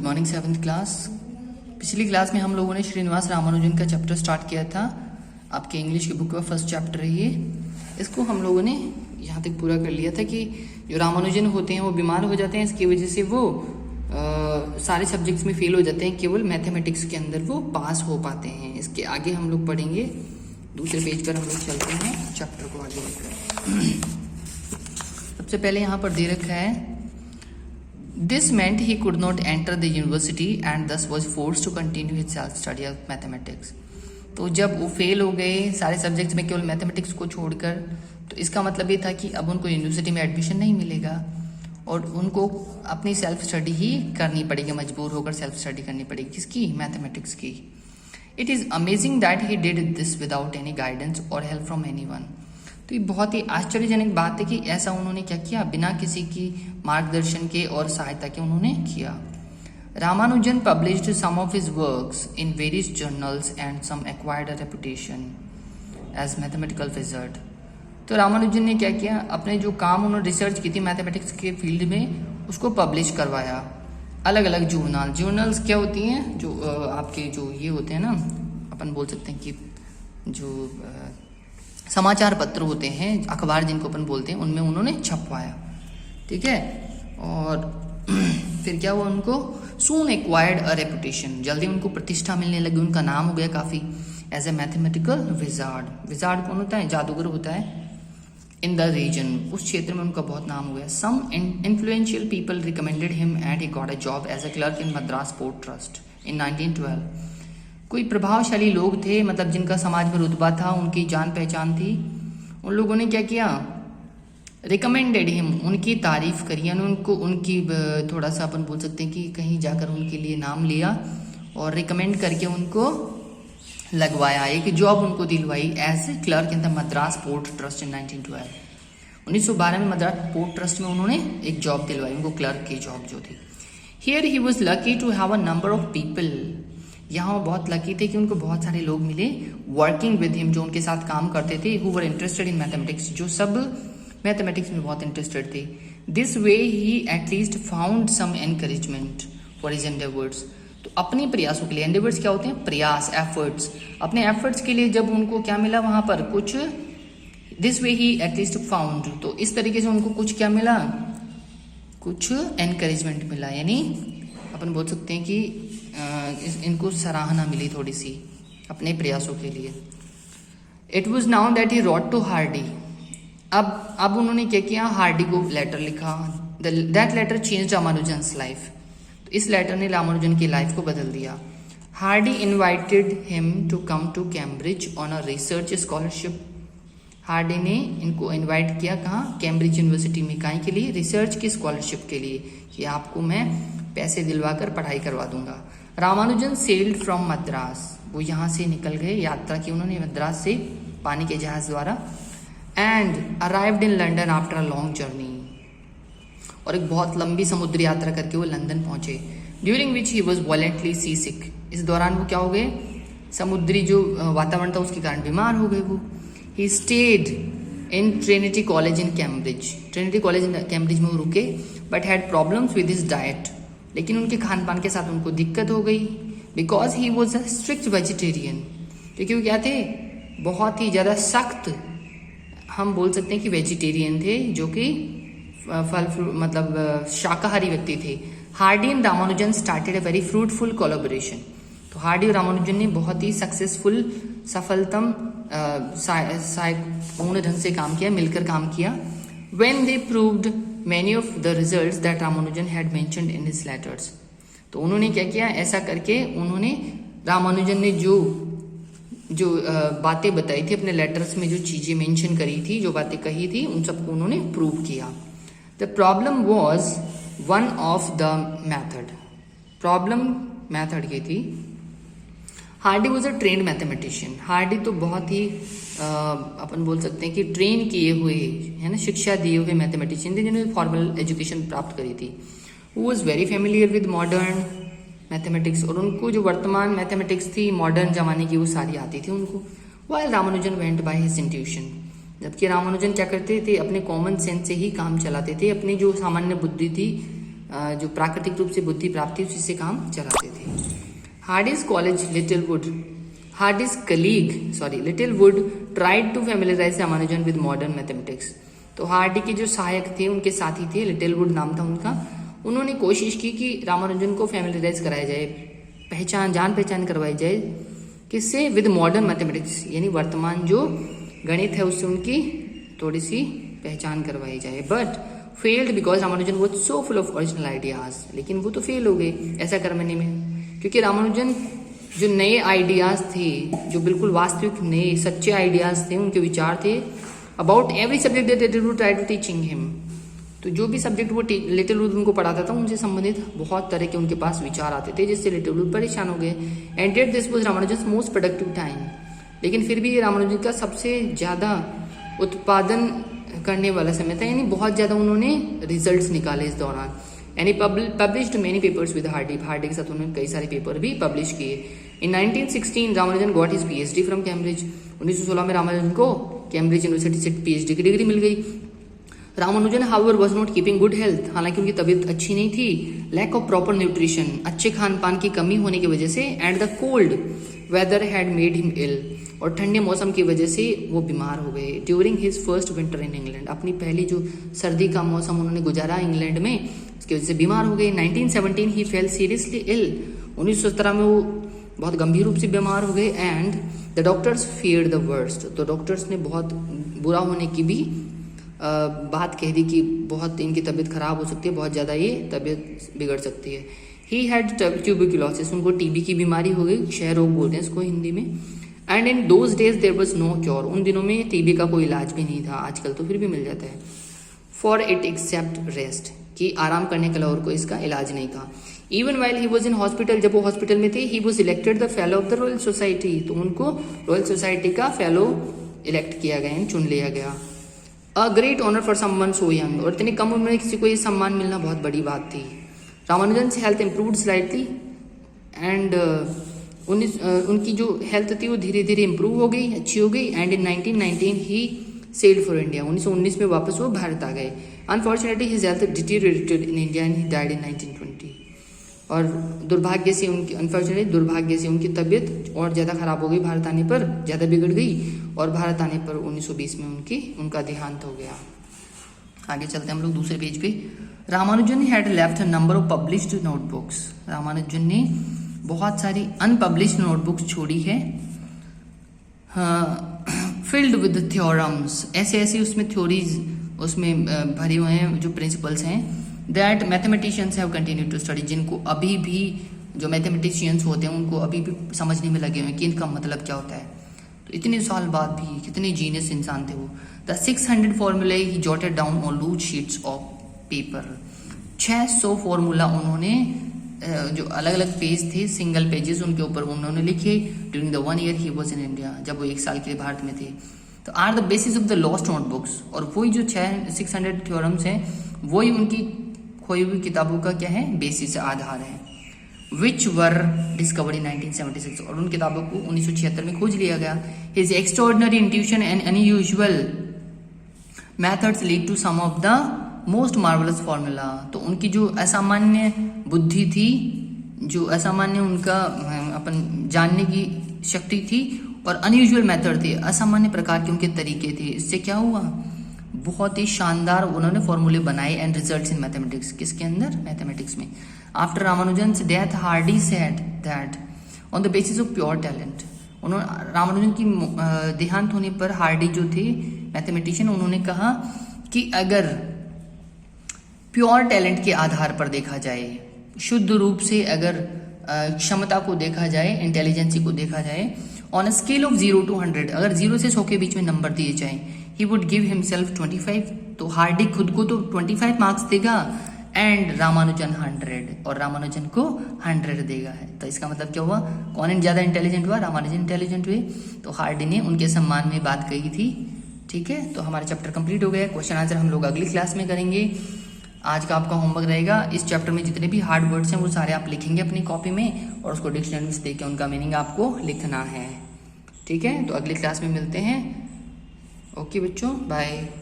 Morning 7th class. पिछली class में हम लोगों ने श्रीनिवास रामानुजन का चैप्टर स्टार्ट किया था। आपके इंग्लिश की बुक का फर्स्ट चैप्टर है ये। इसको हम लोगों ने यहाँ तक पूरा कर लिया था कि जो रामानुजन होते हैं वो बीमार हो जाते हैं, इसकी वजह से वो सारे सब्जेक्ट्स में फेल हो जाते हैं, केवल मैथमेटिक्स के अंदर वो पास हो पाते हैं। इसके आगे हम लोग पढ़ेंगे, दूसरे पेज पर हम लोग चलते हैं चैप्टर को आगे लेकर। सबसे पहले यहाँ पर दे रखा है, This meant he could not enter the university and thus was forced to continue his self-study of mathematics. तो जब वो फेल हो गए सारे सब्जेक्ट्स में केवल मैथमेटिक्स को छोड़कर, तो इसका मतलब ये था कि अब उनको यूनिवर्सिटी में एडमिशन नहीं मिलेगा और उनको अपनी सेल्फ स्टडी ही करनी पड़ेगी, मजबूर होकर सेल्फ स्टडी करनी पड़ेगी। किसकी? मैथमेटिक्स की। It is amazing that he did this without any guidance और हेल्प फ्रॉम एनीवन। तो ये बहुत ही आश्चर्यजनक बात है कि ऐसा उन्होंने क्या किया, बिना किसी की मार्गदर्शन के और सहायता के उन्होंने किया। Ramanujan published some of his works in various journals and some acquired a reputation as mathematical wizard. तो रामानुजन ने क्या किया, अपने जो काम उन्होंने रिसर्च की थी मैथमेटिक्स के फील्ड में, उसको पब्लिश करवाया। अलग अलग जर्नल्स क्या होती हैं, जो आपके जो ये होते हैं ना, अपन बोल सकते हैं कि जो समाचार पत्र होते हैं, अखबार जिनको अपन बोलते हैं, उनमें उन्होंने छपवाया। ठीक है। और फिर क्या हुआ, उनको सून एक्वायर्ड अ रेपुटेशन, जल्दी उनको प्रतिष्ठा मिलने लगी, उनका नाम हो गया काफी as a mathematical wizard. Wizard कौन होता है? जादूगर होता है। इन द रीजन, उस क्षेत्र में उनका बहुत नाम हो गया। Some influential people recommended him and he got a job as a clerk in Madras port trust in 1912। कोई प्रभावशाली लोग थे, मतलब जिनका समाज में रुतबा था, उनकी जान पहचान थी, उन लोगों ने क्या किया, रिकमेंडेड हिम, उनकी तारीफ करी, उनको उनकी थोड़ा सा अपन बोल सकते हैं कि कहीं जाकर उनके लिए नाम लिया और रिकमेंड करके उनको लगवाया, एक जॉब उनको दिलवाई as a clerk in the Madras port trust in 1912। 1912 में मद्रास पोर्ट ट्रस्ट में उन्होंने एक जॉब दिलवाई उनको, क्लर्क की जॉब जो थी। Here he was lucky to have a number of people, यहाँ वो बहुत लकी थे कि उनको बहुत सारे लोग मिले वर्किंग विद हिम, जो उनके साथ काम करते थे, who were interested in mathematics, जो सब मैथमेटिक्स में बहुत इंटरेस्टेड थे। This way he at least found some encouragement for his endeavours. तो अपने प्रयासों के लिए, एंडेवर्स क्या होते हैं? प्रयास, एफर्ट्स। अपने एफर्ट्स के लिए जब उनको क्या मिला वहां पर कुछ, this way he at least found, तो इस तरीके से उनको कुछ क्या मिला, कुछ एनकरेजमेंट मिला, यानी अपन बोल सकते हैं कि इनको सराहना मिली थोड़ी सी अपने प्रयासों के लिए। It was now that he wrote to Hardy. अब उन्होंने क्या किया, हार्डी को लेटर लिखा। That letter change Ramanujan's life. तो इस लेटर ने रामानुजन की लाइफ को बदल दिया। Hardy invited him to come to Cambridge on a research scholarship. Hardy ने इनको इन्वाइट किया, कहाँ? कैम्ब्रिज यूनिवर्सिटी में। काहे के लिए? रिसर्च की स्कॉलरशिप के लिए, कि आपको मैं पैसे दिलवाकर पढ़ाई करवा दूंगा। रामानुजन सेल्ड फ्रॉम मद्रास, वो यहाँ से निकल गए, यात्रा की उन्होंने मद्रास से पानी के जहाज द्वारा। And arrived in London after a long journey, और एक बहुत लंबी समुद्री यात्रा करके वो लंदन पहुंचे। During which he was violently seasick, इस दौरान वो क्या हो गए, समुद्री जो वातावरण था उसके कारण बीमार हो गए वो। He stayed in Trinity college in Cambridge, Trinity college in Cambridge में वो रुके, but had problems with his diet, लेकिन उनके खान पान के साथ उनको दिक्कत हो गई। Because he was a strict vegetarian, क्योंकि वो क्या थे, बहुत ही ज़्यादा सख्त, हम बोल सकते हैं कि वेजिटेरियन थे, जो कि फल मतलब शाकाहारी व्यक्ति थे। Hardy and Ramanujan started a very fruitful collaboration. तो हार्डी और रामानुजन ने बहुत ही सक्सेसफुल, सफलतम पूर्ण ढंग से काम किया, मिलकर काम किया। When they proved many of the results that Ramanujan had mentioned in his letters, तो उन्होंने क्या किया, ऐसा करके उन्होंने, रामानुजन ने जो बातें बताई थी अपने लेटर्स में, जो चीजें मेंशन करी थी, जो बातें कही थी, उन सबको उन्होंने प्रूव किया। The problem was one of the method, problem method की थी। Hardy was a trained mathematician, Hardy तो बहुत ही अपन बोल सकते हैं कि ट्रेन किए हुए, है ना, शिक्षा दिए हुए मैथमेटिशियन थे, जिन्होंने फॉर्मल एजुकेशन प्राप्त करी थी। Who was very familiar with modern mathematics, और उनको जो वर्तमान मैथमेटिक्स थी मॉडर्न जमाने की, वो सारी आती थी उनको। While Ramanujan went by his intuition, जबकि रामानुजन क्या करते थे, अपने कॉमन सेंस से ही काम चलाते थे, अपनी जो सामान्य बुद्धि थी जो प्राकृतिक रूप से बुद्धि प्राप्ति उसी से काम चलाते थे। Hardy's college Littlewood tried to familiarise Ramanujan with modern mathematics. तो हार्डी के जो सहायक थे, उनके साथी थे, लिटिलवुड नाम था उनका, उन्होंने कोशिश की कि रामानुजन को फैमिलियराइज कराया जाए, जान पहचान करवाई जाए, किससे? विद मॉडर्न मैथमेटिक्स, यानी वर्तमान जो गणित है उससे उनकी थोड़ी सी पहचान करवाई जाए। But failed because Ramanujan was so full of original ideas. लेकिन वो तो फेल हो गए ऐसा करने में, क्योंकि रामानुजन जो नए आइडियाज थे, जो बिल्कुल वास्तविक नए सच्चे आइडियाज थे, उनके विचार थे about every subject that Littlewood tried to teaching him. तो जो भी सब्जेक्ट वो लिटिलवुड उनको पढ़ाता था, उनसे संबंधित बहुत तरह के उनके पास विचार आते थे, जिससे लिटिलवुड परेशान हो गए। And yet this was Ramanujan most productive time. लेकिन फिर भी ये रामानुजन का सबसे ज्यादा उत्पादन करने वाला समय था, यानी बहुत ज्यादा उन्होंने रिजल्ट्स निकाले इस दौरान। यानी published many papers with Hardy के साथ उन्होंने कई सारे पेपर भी पब्लिश किए। इन 1916 Ramanujan got his PhD from Cambridge. 1916 में रामानुजन को कैम्ब्रिज यूनिवर्सिटी से पीएचडी की डिग्री मिल गई। Ramanujan however was not keeping good health, हालांकि उनकी तबीयत अच्छी नहीं थी। लैक ऑफ प्रॉपर न्यूट्रिशन, अच्छे खान पान की कमी होने की वजह से, and the cold weather had made him ill, और ठंडे मौसम की वजह से वो बीमार हो गए। During his first winter in England, अपनी पहली जो सर्दी का मौसम उन्होंने गुजारा इंग्लैंड में, उसकी वजह से बीमार हो गए। 1917 ही फेल सीरियसली इल, 1917 में वो बहुत गंभीर रूप से बीमार हो गए। And the doctors feared the worst, तो डॉक्टर्स ने बहुत बुरा होने की भी बात कह दी कि बहुत इनकी तबीयत खराब हो सकती है, बहुत ज़्यादा ये तबीयत बिगड़ सकती है। ही हैड ट्यूबरक्लोसिस, उनको टीबी की बीमारी हो गई, क्षय रोग बोलते हैं इसको हिंदी में। And in those days there was no cure, उन दिनों में टीबी का कोई इलाज भी नहीं था, आजकल तो फिर भी मिल जाता है। फॉर इट एक्सेप्ट रेस्ट, कि आराम करने के अलावा और कोई इसका इलाज नहीं था। Even while he was in hospital, जब वो हॉस्पिटल में थे, he was elected the fellow of the Royal Society, तो उनको रॉयल सोसाइटी का फेलो इलेक्ट किया गया, चुन लिया गया। A great honour for someone so young, और इतनी कम उम्र में किसी को ये सम्मान मिलना बहुत बड़ी बात थी। रामानुजन से हेल्थ इम्प्रूव्ड स्लाइटली, एंड उनकी जो हेल्थ थी वो धीरे धीरे इम्प्रूव हो गई, अच्छी हो गई। And in 1919 he sailed for India, 1919 में वापस वो भारत आ गए। Unfortunately his health deteriorated in India and he died in 1920, और दुर्भाग्य से उनकी तबीयत और ज़्यादा खराब हो गई, भारत आने पर ज़्यादा बिगड़ गई, और भारत आने पर 1920 में उनका देहांत हो गया। आगे चलते हैं हम लोग दूसरे पेज पे। Ramanujan had left number of published notebooks, Ramanujan ने बहुत सारी अनपब्लिश्ड नोटबुक्स छोड़ी है। फिल्ड विद थ्योरम्स, ऐसे उसमें थ्योरीज उसमें भरे हुए हैं, जो प्रिंसिपल्स हैं, that mathematicians have continued to study, जिनको अभी भी जो मैथमेटिशियंस होते हैं उनको अभी भी समझने में लगे हुए हैं कि इनका मतलब क्या होता है। तो इतने साल बाद भी कितने जीनियस इंसान थे वो। The 600 formulae he jotted down on loose sheets of paper, 600 formula उन्होंने जो अलग अलग पेज थे, सिंगल पेजेस, उनके ऊपर उन्होंने लिखे। During the 1 year he was in India, जब वो 1 साल के लिए भारत में थे। तो are the basis of the lost notebooks, और वही जो 600 थ्योरम्स हैं वही उनकी खोई हुई किताबों का क्या है, बेसिस, आधार है। विच वर डिस्कवर्ड इन 1976, और उन किताबों को 1976 में खोज लिया गया। His extraordinary intuition and unusual methods lead to some of the most marvellous formula, तो उनकी जो असामान्य बुद्धि थी, जो असामान्य उनका अपन जानने की शक्ति थी, और अनयूजुअल मेथड थे, असामान्य प्रकार के उनके तरीके थे। इससे क्या हुआ, बहुत ही शानदार उन्होंने फॉर्मूले बनाए। एंड रिजल्ट्स इन मैथमेटिक्स, किसके अंदर, मैथमेटिक्स में। After Ramanujan's death Hardy said that on the basis of pure talent, उन्होंने रामानुजन की देहांत होने पर हार्डी जो थे मैथमेटिशियन, उन्होंने कहा कि अगर प्योर टैलेंट के आधार पर देखा जाए, शुद्ध रूप से अगर क्षमता को देखा जाए, इंटेलिजेंसी को देखा जाए, on a scale of 0 to 100, अगर 0 से 100 के बीच में नंबर दिए जाए, ही वुड गिव हिमसेल्फ 25, तो हार्डी खुद को तो 25 मार्क्स देगा, एंड रामानुजन 100, और रामानुजन को 100 देगा है। तो इसका मतलब क्या हुआ, कौन ज्यादा इंटेलिजेंट हुआ, रामानुजन इंटेलिजेंट हुए। तो हार्डी ने उनके सम्मान में बात कही थी। ठीक है, तो हमारा चैप्टर कंप्लीट हो गया। क्वेश्चन आंसर हम लोग अगली क्लास में करेंगे। आज का आपका होमवर्क रहेगा, इस चैप्टर में जितने भी हार्ड वर्ड्स हैं वो सारे आप लिखेंगे अपनी कॉपी में, और उसको डिक्शनरी से देख के उनका मीनिंग आपको लिखना है। ठीक है, तो अगली क्लास में मिलते हैं। ओके बच्चों, बाय।